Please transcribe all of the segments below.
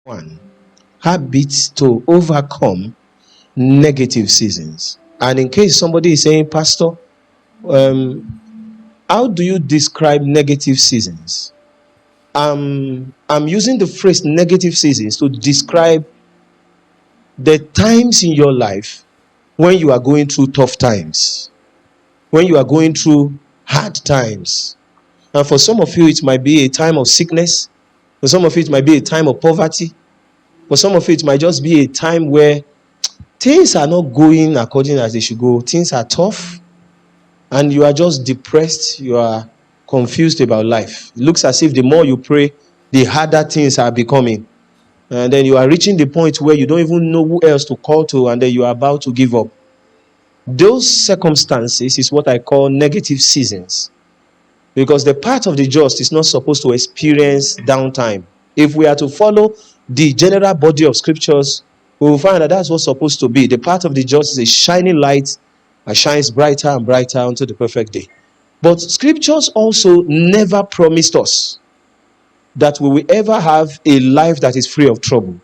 One, habits to overcome negative seasons. And in case somebody is saying, Pastor, how do you describe negative seasons? I'm using the phrase negative seasons to describe the times in your life when you are going through tough times, when you are going through hard times. And for some of you, it might be a time of sickness. For some of you, it might be a time of poverty. For some of you, it might just be a time where things are not going according as they should go. Things are tough, and you are just depressed. You are confused about life. It looks as if the more you pray, the harder things are becoming. And then you are reaching the point where you don't even know who else to call to, and then you are about to give up. Those circumstances is what I call negative seasons. Because the path of the just is not supposed to experience downtime. If we are to follow the general body of scriptures, we will find that that's what's supposed to be. The path of the just is a shining light that shines brighter and brighter unto the perfect day. But scriptures also never promised us that we will ever have a life that is free of trouble.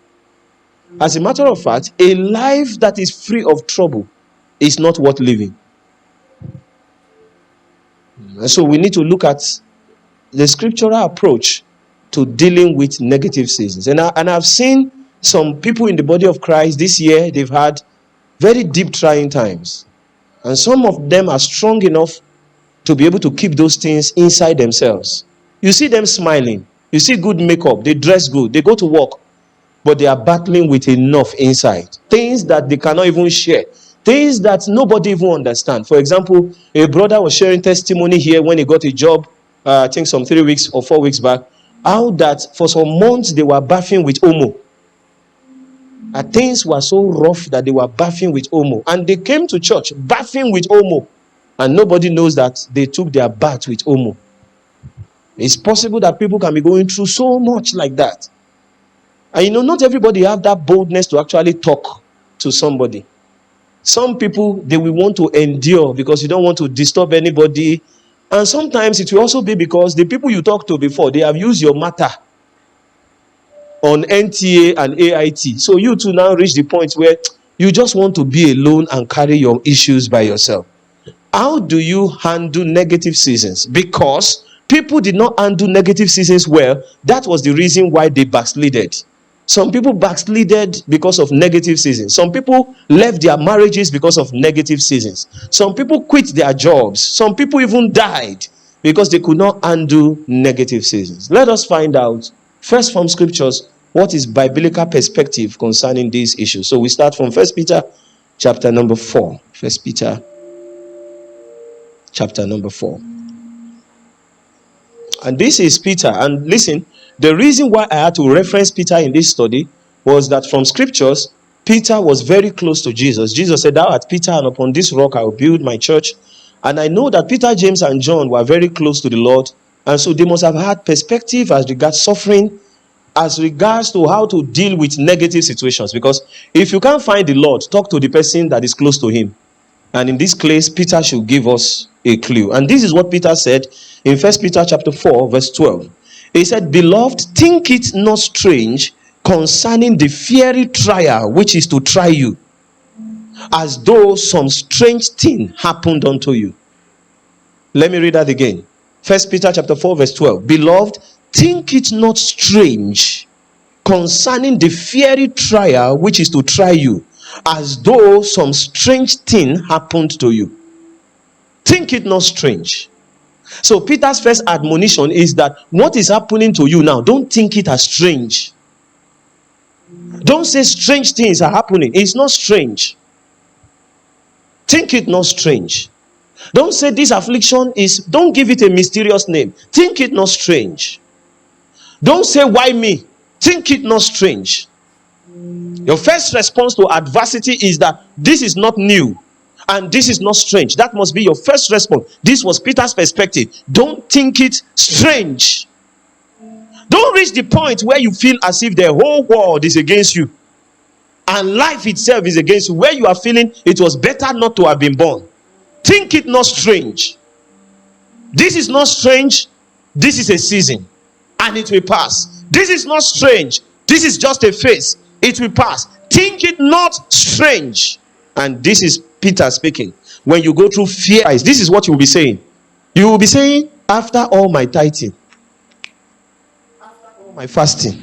As a matter of fact, a life that is free of trouble is not worth living. And so we need to look at the scriptural approach to dealing with negative seasons. And I've seen some people in the body of Christ this year, they've had very deep trying times. And some of them are strong enough to be able to keep those things inside themselves. You see them smiling. You see good makeup. They dress good. They go to work. But they are battling with enough inside. Things that they cannot even share. Things that nobody even understands. For example, a brother was sharing testimony here when he got a job, I think some 3 weeks or 4 weeks back, how that for some months they were bathing with Omo. And things were so rough that they were bathing with Omo. And they came to church bathing with Omo. And nobody knows that they took their bath with Omo. It's possible that people can be going through so much like that. And not everybody have that boldness to actually talk to somebody. Some people, they will want to endure because you don't want to disturb anybody. And sometimes it will also be because the people you talked to before, they have used your matter on NTA and AIT. So you too now reach the point where you just want to be alone and carry your issues by yourself. How do you handle negative seasons? Because people did not handle negative seasons well. That was the reason why they backslided. Some people backslided because of negative seasons. Some people left their marriages because of negative seasons. Some people quit their jobs. Some people even died because they could not handle negative seasons. Let us find out, first from scriptures, what is biblical perspective concerning these issues. So we start from 1 Peter chapter number 4. 1 Peter chapter number 4. And this is Peter. And listen, the reason why I had to reference Peter in this study was that from scriptures, Peter was very close to Jesus. Jesus said, "Thou art Peter, and upon this rock I will build my church." And I know that Peter, James, and John were very close to the Lord. And so they must have had perspective as regards suffering, as regards to how to deal with negative situations. Because if you can't find the Lord, talk to the person that is close to him. And in this case, Peter should give us a clue. And this is what Peter said in 1 Peter chapter 4, verse 12. He said, "Beloved, think it not strange concerning the fiery trial which is to try you, as though some strange thing happened unto you." Let me read that again. 1 Peter chapter 4, verse 12. "Beloved, think it not strange concerning the fiery trial which is to try you, as though some strange thing happened to you." Think it not strange. So Peter's first admonition is that what is happening to you now, don't think it as strange. Don't say strange things are happening. It's not strange. Think it not strange. Don't say this affliction is, don't give it a mysterious name. Think it not strange. Don't say, "Why me?" Think it not strange. Your first response to adversity is that this is not new. And this is not strange. That must be your first response. This was Peter's perspective. Don't think it strange. Don't reach the point where you feel as if the whole world is against you and life itself is against you, where you are feeling it was better not to have been born. Think it not strange. This is not strange. This is a season and it will pass. This is not strange. This is just a phase. It will pass. Think it not strange. And this is Peter speaking. When you go through fear, this is what you will be saying. You will be saying, after all my tithing, after all my fasting,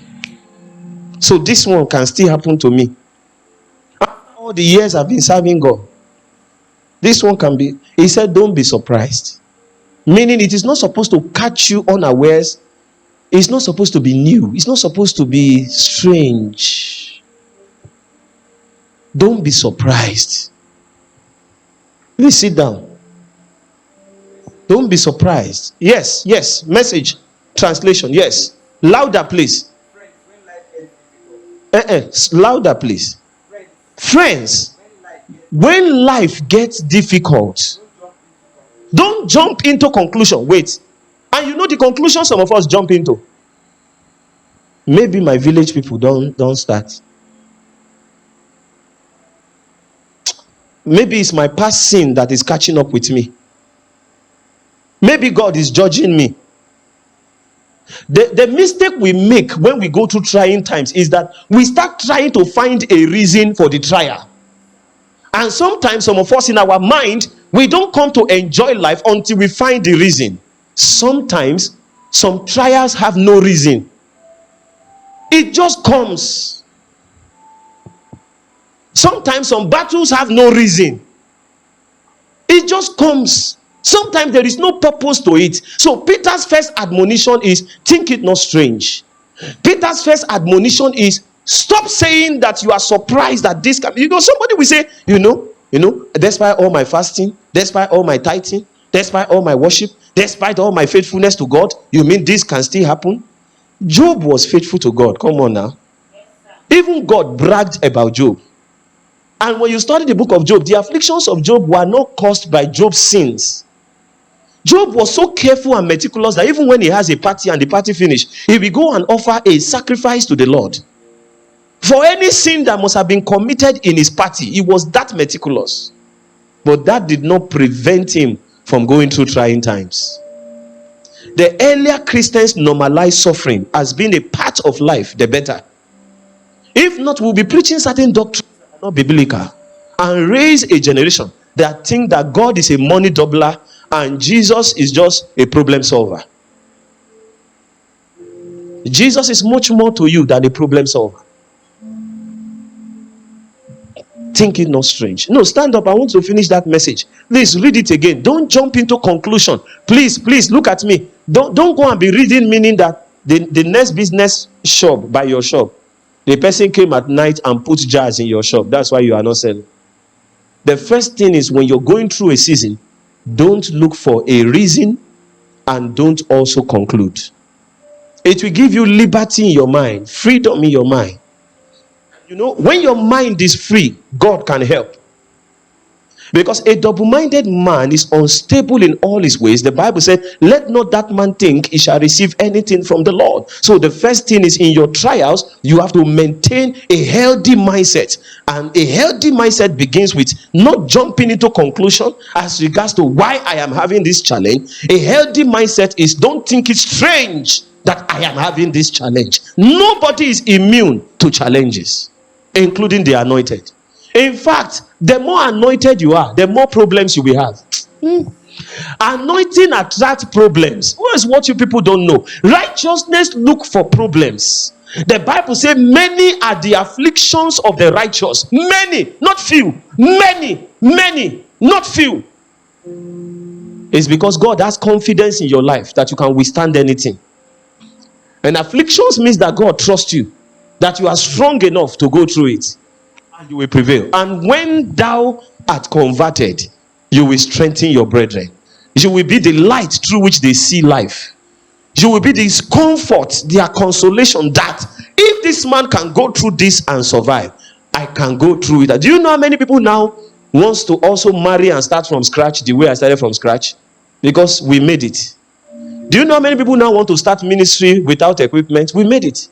so this one can still happen to me. After all the years I've been serving God, this one can be. He said, don't be surprised. Meaning it is not supposed to catch you unawares. It's not supposed to be new. It's not supposed to be strange. Don't be surprised. Please sit down. Don't be surprised. Yes, yes. Message translation. Yes. Louder, please. Louder, please. Friends, when life gets difficult, don't jump into conclusion. Wait. And you know the conclusion some of us jump into. Maybe my village people don't start. Maybe it's my past sin that is catching up with me. Maybe God is judging me. The mistake we make when we go through trying times is that we start trying to find a reason for the trial. And sometimes some of us in our mind, we don't come to enjoy life until we find the reason. Sometimes some trials have no reason. It just comes. Sometimes some battles have no reason. It just comes. Sometimes there is no purpose to it. So Peter's first admonition is, think it not strange. Peter's first admonition is, stop saying that you are surprised that this can. Somebody will say, despite all my fasting, despite all my tithing, despite all my worship, despite all my faithfulness to God, you mean this can still happen? Job was faithful to God. Come on now. Even God bragged about Job. And when you study the book of Job, the afflictions of Job were not caused by Job's sins. Job was so careful and meticulous that even when he has a party and the party finished, he will go and offer a sacrifice to the Lord. For any sin that must have been committed in his party, he was that meticulous. But that did not prevent him from going through trying times. The earlier Christians normalized suffering as being a part of life, the better. If not, we'll be preaching certain doctrines that are not biblical and raise a generation that think that God is a money doubler and Jesus is just a problem solver. Jesus is much more to you than a problem solver. Think it not strange. No, stand up. I want to finish that message. Please read it again. Don't jump into conclusion. Please look at me. Don't go and be reading meaning that the next business shop by your shop, the person came at night and put jars in your shop. That's why you are not selling. The first thing is, when you're going through a season, don't look for a reason and don't also conclude. It will give you liberty in your mind, freedom in your mind. When your mind is free, God can help. Because a double-minded man is unstable in all his ways. The Bible said, let not that man think he shall receive anything from the Lord. So the first thing is, in your trials, you have to maintain a healthy mindset. And a healthy mindset begins with not jumping into conclusion as regards to why I am having this challenge. A healthy mindset is, don't think it's strange that I am having this challenge. Nobody is immune to challenges, including the anointed. In fact, the more anointed you are, the more problems you will have. Anointing attracts problems. Here's what you people don't know. Righteousness look for problems. The Bible says, many are the afflictions of the righteous. Many, not few. Many, not few. It's because God has confidence in your life that you can withstand anything. And afflictions means that God trusts you, that you are strong enough to go through it. And you will prevail. And when thou art converted, you will strengthen your brethren. You will be the light through which they see life. You will be this comfort, their consolation, that if this man can go through this and survive, I can go through it. Do you know how many people now wants to also marry and start from scratch the way I started from scratch? Because we made it. Do you know how many people now want to start ministry without equipment? We made it.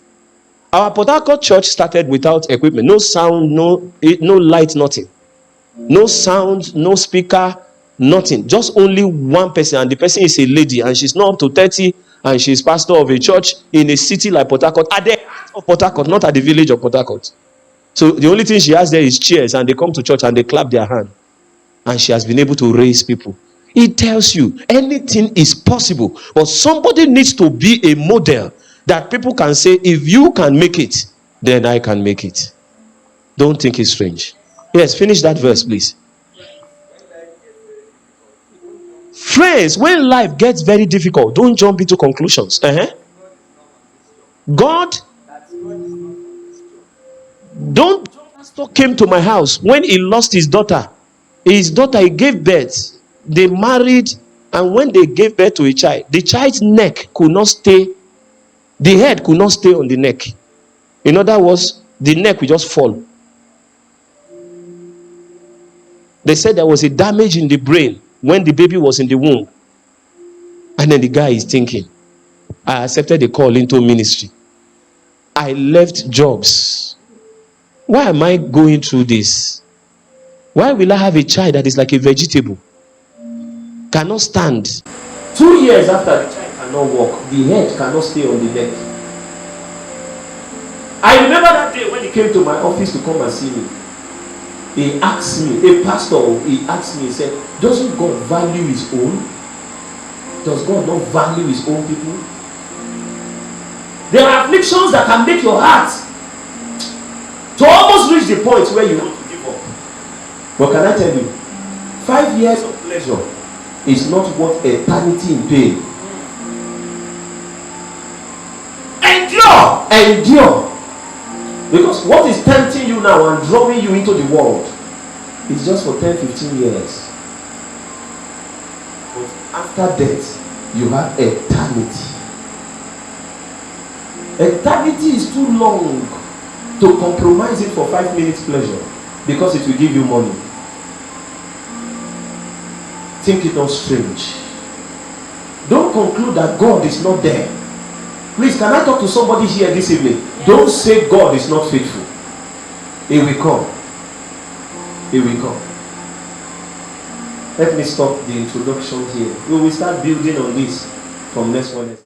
Our Port Harcourt church started without equipment. No sound, no light, nothing. No sound, no speaker, nothing. Just only one person, and the person is a lady, and she's not up to 30, and she's pastor of a church in a city like Port Harcourt, at the heart of Port Harcourt, not at the village of Port Harcourt. So the only thing she has there is chairs, and they come to church and they clap their hand. And she has been able to raise people. It tells you anything is possible, but somebody needs to be a model that people can say, if you can make it, then I can make it. Don't think it's strange. Yes, finish that verse, please. Friends, when life gets very difficult, don't jump into conclusions. God, don't. Pastor came to my house when he lost his daughter. His daughter, he gave birth. They married, and when they gave birth to a child, the child's neck could not stay. The head could not stay on the neck. In other words, the neck will just fall. They said there was a damage in the brain when the baby was in the womb. And then the guy is thinking, I accepted a call into ministry. I left jobs. Why am I going through this? Why will I have a child that is like a vegetable? Cannot stand. 2 years after, the child cannot walk. The head cannot stay on the neck. I remember that day when he came to my office to come and see me. He asked me, a pastor, he asked me, he said, doesn't God value his own? Does God not value his own people? There are afflictions that can make your heart to almost reach the point where you want to give up. But can I tell you, 5 years of pleasure is not worth eternity in pain. Endure. Because what is tempting you now and drawing you into the world is just for 10-15 years. But after death, you have eternity. Eternity is too long to compromise it for 5 minutes pleasure because it will give you money. Think it not strange. Don't conclude that God is not there. Please, can I talk to somebody here this evening? Yes. Don't say God is not faithful. He will come. He will come. Let me stop the introduction here. We will start building on this from next one.